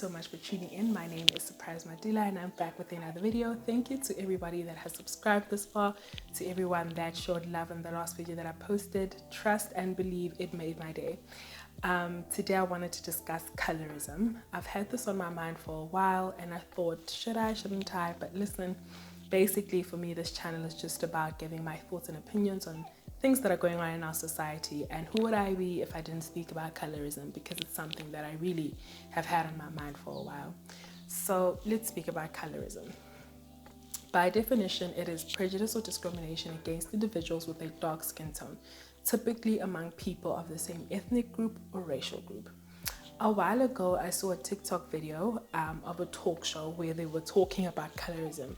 so much for tuning in. My name is Surprise Madila and I'm back with another video. Thank you to everybody that has subscribed this far, to everyone that showed love in the last video that I posted. Trust and believe it made my day. Today I wanted to discuss colorism. I've had this on my mind for a while and I thought, should I, shouldn't I? But listen, basically for me this channel is just about giving my thoughts and opinions on things that are going on in our society, and who would I be if I didn't speak about colorism, because it's something that I really have had on my mind for a while. So let's speak about colorism. By definition, it is prejudice or discrimination against individuals with a dark skin tone, typically among people of the same ethnic group or racial group. A while ago, I saw a TikTok video of a talk show where they were talking about colorism.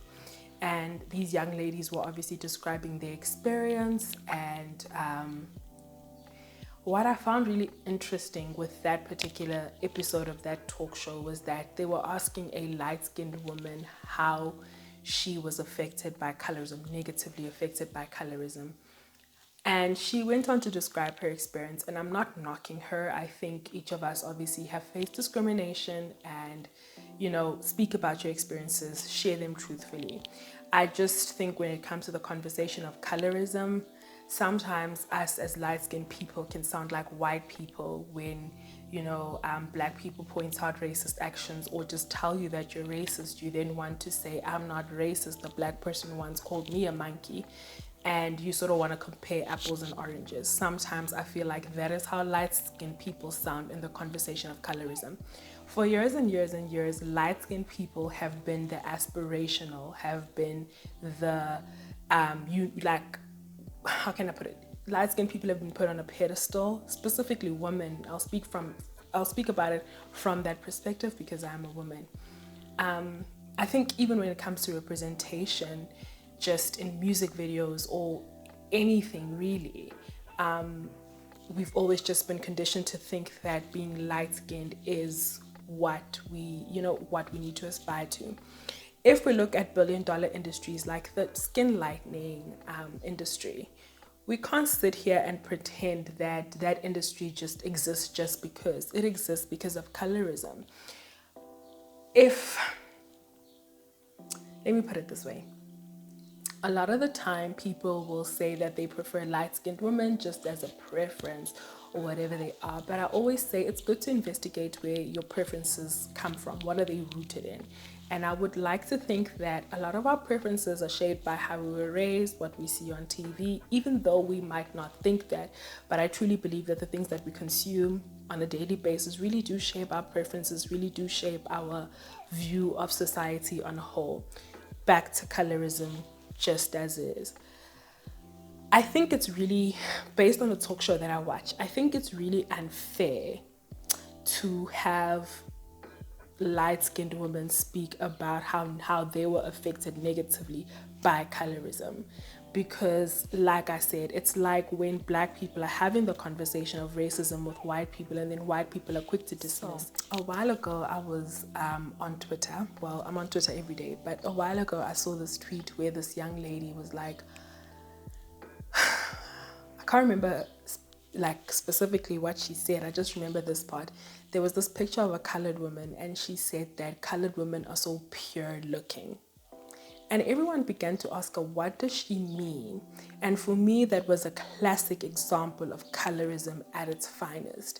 And these young ladies were obviously describing their experience. And what I found really interesting with that particular episode of that talk show was that they were asking a light-skinned woman how she was affected by colorism, negatively affected by colorism. And she went on to describe her experience, and I'm not knocking her. I think each of us obviously have faced discrimination, and speak about your experiences, share them truthfully. I just think when it comes to the conversation of colorism, sometimes us as light-skinned people can sound like white people when black people point out racist actions or just tell you that you're racist. You then want to say, I'm not racist, the black person once called me a monkey. And you sort of want to compare apples and oranges. Sometimes I feel like that is how light-skinned people sound in the conversation of colorism. For years and years and years, light-skinned people have been the aspirational, have been the, how can I put it? Light-skinned people have been put on a pedestal, specifically women. I'll speak about it from that perspective because I'm a woman. I think even when it comes to representation, just in music videos or anything really, we've always just been conditioned to think that being light-skinned is what we need to aspire to. If we look at billion-dollar industries like the skin lightening industry, we can't sit here and pretend that that industry just exists just because. It exists because of colorism. Let me put it this way. A lot of the time, people will say that they prefer light-skinned women just as a preference or whatever they are. But I always say it's good to investigate where your preferences come from. What are they rooted in? And I would like to think that a lot of our preferences are shaped by how we were raised, what we see on TV, even though we might not think that. But I truly believe that the things that we consume on a daily basis really do shape our preferences, really do shape our view of society on a whole. Back to colorism. Just as is. I think it's really, based on the talk show that I watch, I think it's really unfair to have light-skinned women speak about how they were affected negatively by colorism. Because like I said, it's like when black people are having the conversation of racism with white people and then white people are quick to dismiss. A while ago, I was on Twitter. Well, I'm on Twitter every day, but a while ago, I saw this tweet where this young lady was like, I can't remember specifically what she said. I just remember this part. There was this picture of a colored woman and she said that colored women are so pure looking. And everyone began to ask her, what does she mean? And for me, that was a classic example of colorism at its finest.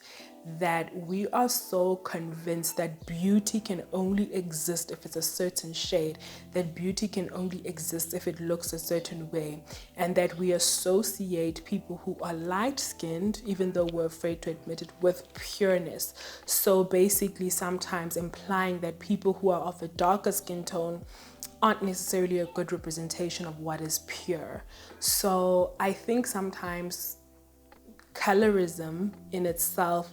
That we are so convinced that beauty can only exist if it's a certain shade, that beauty can only exist if it looks a certain way, and that we associate people who are light-skinned, even though we're afraid to admit it, with pureness. So basically, sometimes implying that people who are of a darker skin tone aren't necessarily a good representation of what is pure. So I think sometimes colorism in itself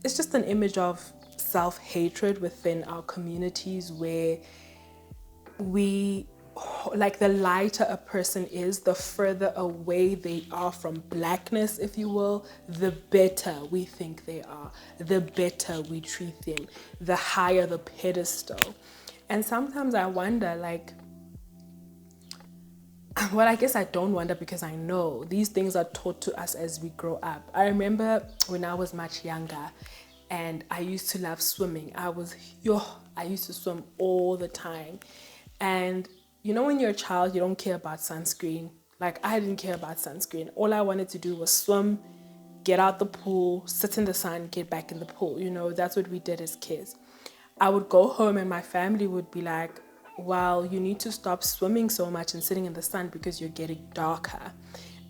is just an image of self-hatred within our communities, where we, like, the lighter a person is, the further away they are from blackness, if you will, the better we think they are, the better we treat them, the higher the pedestal. And sometimes I wonder, well, I guess I don't wonder because I know these things are taught to us as we grow up. I remember when I was much younger and I used to love swimming. I used to swim all the time. And you know, when you're a child, you don't care about sunscreen. Like, I didn't care about sunscreen. All I wanted to do was swim, get out the pool, sit in the sun, get back in the pool. You know, that's what we did as kids. I would go home and my family would be like, well, you need to stop swimming so much and sitting in the sun because you're getting darker.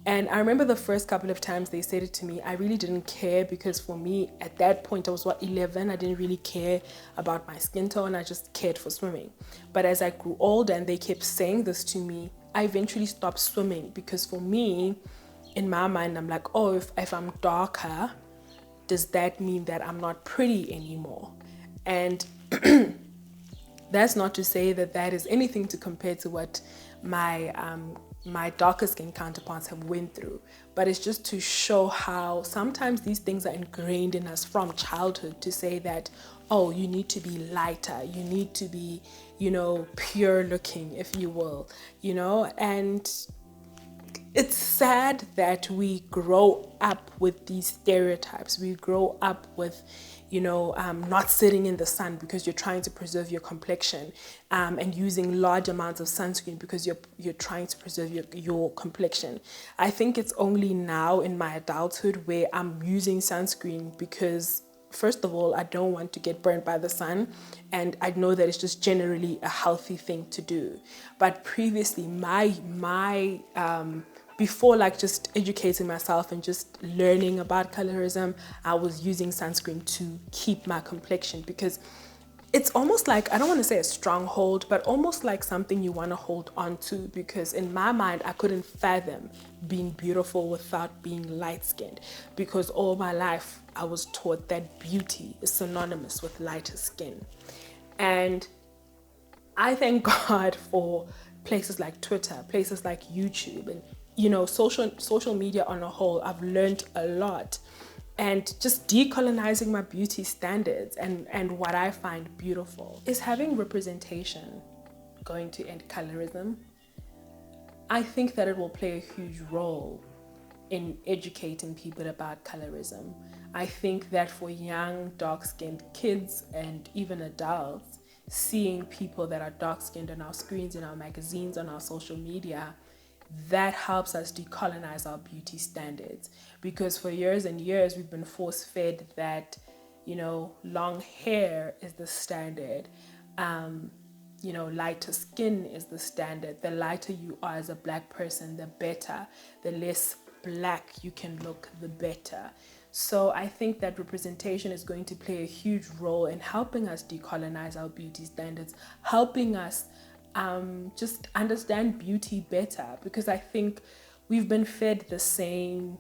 And I remember the first couple of times they said it to me, I really didn't care, because for me at that point I was 11. I didn't really care about my skin tone. I just cared for swimming. But as I grew older and they kept saying this to me, I eventually stopped swimming, because for me, in my mind, I'm like, oh, if I'm darker, does that mean that I'm not pretty anymore? And that's not to say that that is anything to compare to what my darker skin counterparts have went through, but it's just to show how sometimes these things are ingrained in us from childhood, to say that, oh, you need to be lighter, you need to be, you know, pure looking, if you will, you know. And it's sad that we grow up with these stereotypes. We grow up with, you know, not sitting in the sun because you're trying to preserve your complexion, and using large amounts of sunscreen because you're trying to preserve your complexion. I think it's only now in my adulthood where I'm using sunscreen because, first of all, I don't want to get burnt by the sun, and I know that it's just generally a healthy thing to do. But previously, my before, like, just educating myself and just learning about colorism, I was using sunscreen to keep my complexion, because it's almost like, I don't want to say a stronghold, but almost like something you want to hold on to, because in my mind, I couldn't fathom being beautiful without being light-skinned, because all my life I was taught that beauty is synonymous with lighter skin. And I thank God for places like Twitter, places like YouTube, and, you know, social media on a whole. I've learned a lot, and just decolonizing my beauty standards and what I find beautiful. Is having representation going to end colorism? I think that it will play a huge role in educating people about colorism. I think that for young, dark-skinned kids and even adults, seeing people that are dark-skinned on our screens, in our magazines, on our social media, that helps us decolonize our beauty standards. Because for years and years, we've been force-fed that, you know, long hair is the standard. You know, lighter skin is the standard. The lighter you are as a black person, the better. The less black you can look, the better. So I think that representation is going to play a huge role in helping us decolonize our beauty standards, helping us just understand beauty better, because I think we've been fed the same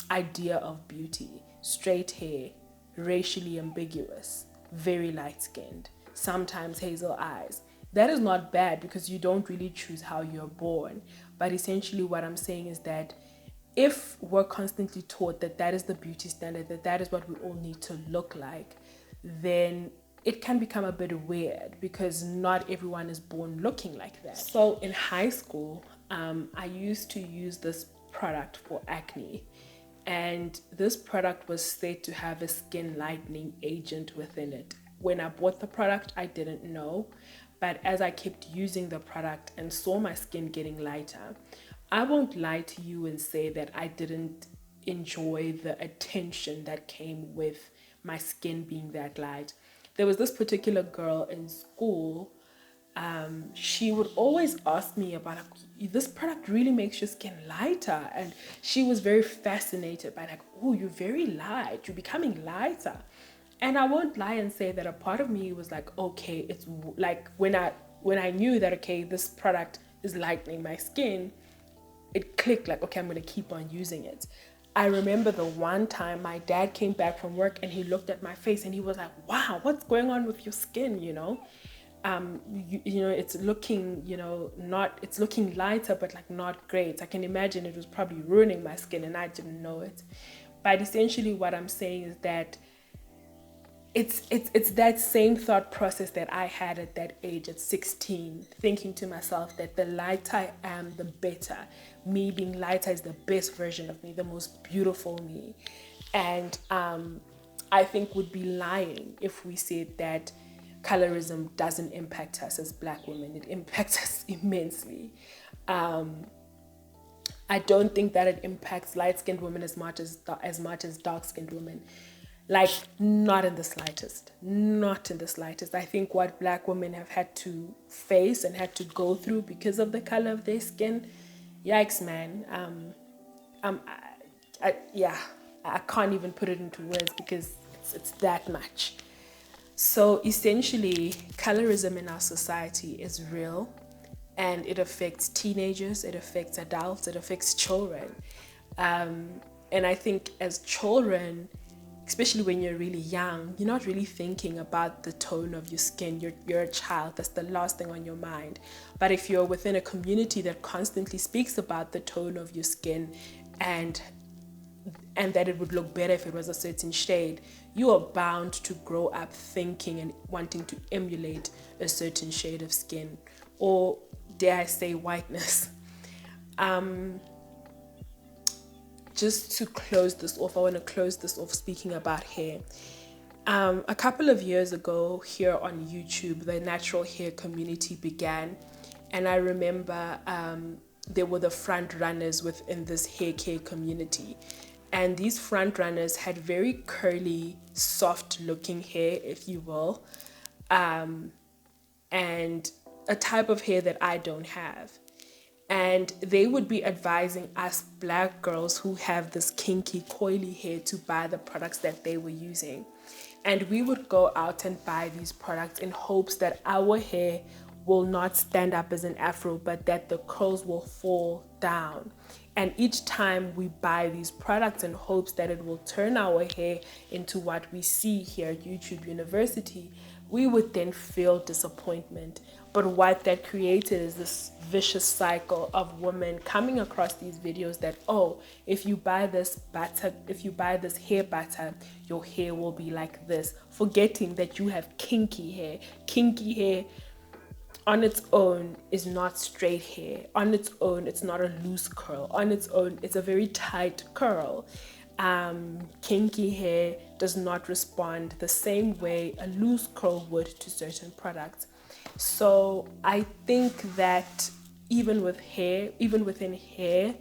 idea of beauty: straight hair, racially ambiguous, very light-skinned, sometimes hazel eyes. That is not bad, because you don't really choose how you're born. But essentially what I'm saying is that if we're constantly taught that that is the beauty standard, that that is what we all need to look like, then it can become a bit weird, because not everyone is born looking like that. So in high school, I used to use this product for acne. And this product was said to have a skin lightening agent within it. When I bought the product, I didn't know. But as I kept using the product and saw my skin getting lighter, I won't lie to you and say that I didn't enjoy the attention that came with my skin being that light. There was this particular girl in school. She would always ask me about, this product really makes your skin lighter. And she was very fascinated by, like, oh, you're very light, you're becoming lighter. And I won't lie and say that a part of me was like, okay, it's like when I knew that, okay, this product is lightening my skin, it clicked, like, okay, I'm going to keep on using it. I remember the one time my dad came back from work and he looked at my face and he was like, wow, what's going on with your skin, you know? You know, it's looking, you know, it's looking lighter, but like not great. I can imagine it was probably ruining my skin and I didn't know it. But essentially what I'm saying is that it's that same thought process that I had at that age, at 16, thinking to myself that the lighter I am, the better. Me being lighter is the best version of me, the most beautiful me. And I think would be lying if we said that colorism doesn't impact us as Black women. It impacts us immensely. I don't think that it impacts light-skinned women as much as dark-skinned women. Like, not in the slightest. Not in the slightest. I think what Black women have had to face and had to go through because of the color of their skin, yikes, man. I can't even put it into words because it's that much. So essentially, colorism in our society is real, and it affects teenagers, it affects adults, it affects children. And I think as children, especially when you're really young, you're not really thinking about the tone of your skin. You're a child, that's the last thing on your mind. But if you're within a community that constantly speaks about the tone of your skin and that it would look better if it was a certain shade, you are bound to grow up thinking and wanting to emulate a certain shade of skin, or dare I say whiteness. Just to close this off, I want to close this off speaking about hair. A couple of years ago here on YouTube, the natural hair community began, and I remember there were the front runners within this hair care community. And these front runners had very curly, soft looking hair, if you will, and a type of hair that I don't have. And they would be advising us Black girls who have this kinky, coily hair to buy the products that they were using. And we would go out and buy these products in hopes that our hair will not stand up as an afro, but that the curls will fall down. And each time we buy these products in hopes that it will turn our hair into what we see here at YouTube University, we would then feel disappointment. But what that created is this vicious cycle of women coming across these videos that, oh, if you buy this hair butter, your hair will be like this, forgetting that you have kinky hair. Kinky hair on its own is not straight hair. On its own, it's not a loose curl. On its own, it's a very tight curl. Kinky hair does not respond the same way a loose curl would to certain products. So I think that even within hair,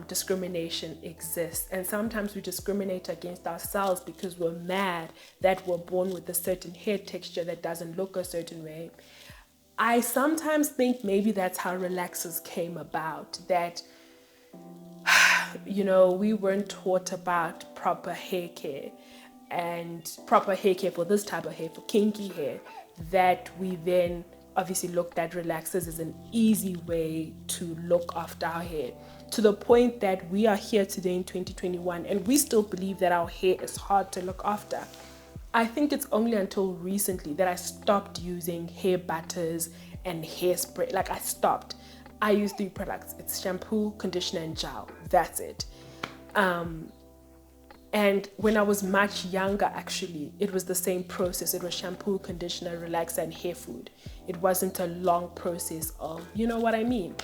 discrimination exists. And sometimes we discriminate against ourselves because we're mad that we're born with a certain hair texture that doesn't look a certain way. I sometimes think maybe that's how relaxers came about, that, we weren't taught about proper hair care for this type of hair, for kinky hair, that we then obviously looked at relaxers as an easy way to look after our hair, to the point that we are here today in 2021 and we still believe that our hair is hard to look after. I think it's only until recently that I stopped using hair butters and hairspray. Like, I stopped. I use 3 products. It's shampoo, conditioner, and gel. That's it. And when I was much younger, actually, it was the same process. It was shampoo, conditioner, relaxer, and hair food. It wasn't a long process of, you know what I mean?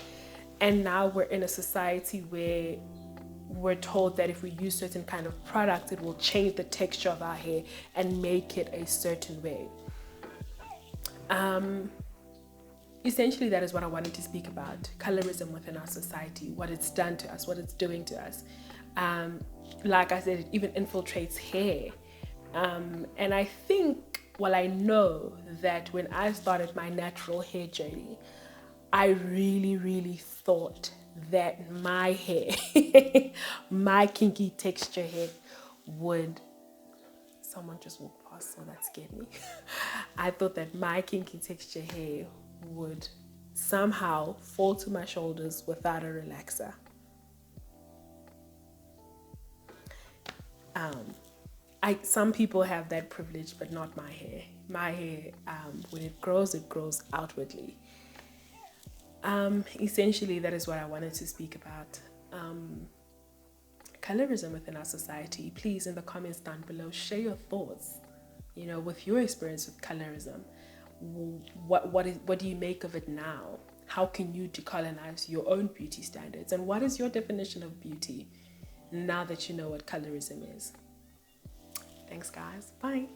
And now we're in a society where we're told that if we use certain kind of products, it will change the texture of our hair and make it a certain way. Essentially, that is what I wanted to speak about. Colorism within our society, what it's done to us, what it's doing to us. Like I said, it even infiltrates hair. And I think, I know that when I started my natural hair journey, I really, really thought that my hair, my kinky texture hair someone just walked past, so that scared me. I thought that my kinky texture hair would somehow fall to my shoulders without a relaxer. Some people have that privilege, but not my hair. My hair, when it grows outwardly. Essentially, that is what I wanted to speak about. Colorism within our society. Please, in the comments down below, share your thoughts, with your experience with colorism. What do you make of it now? How can you decolonize your own beauty standards? And what is your definition of beauty now that you know what colorism is? Thanks, guys. Bye.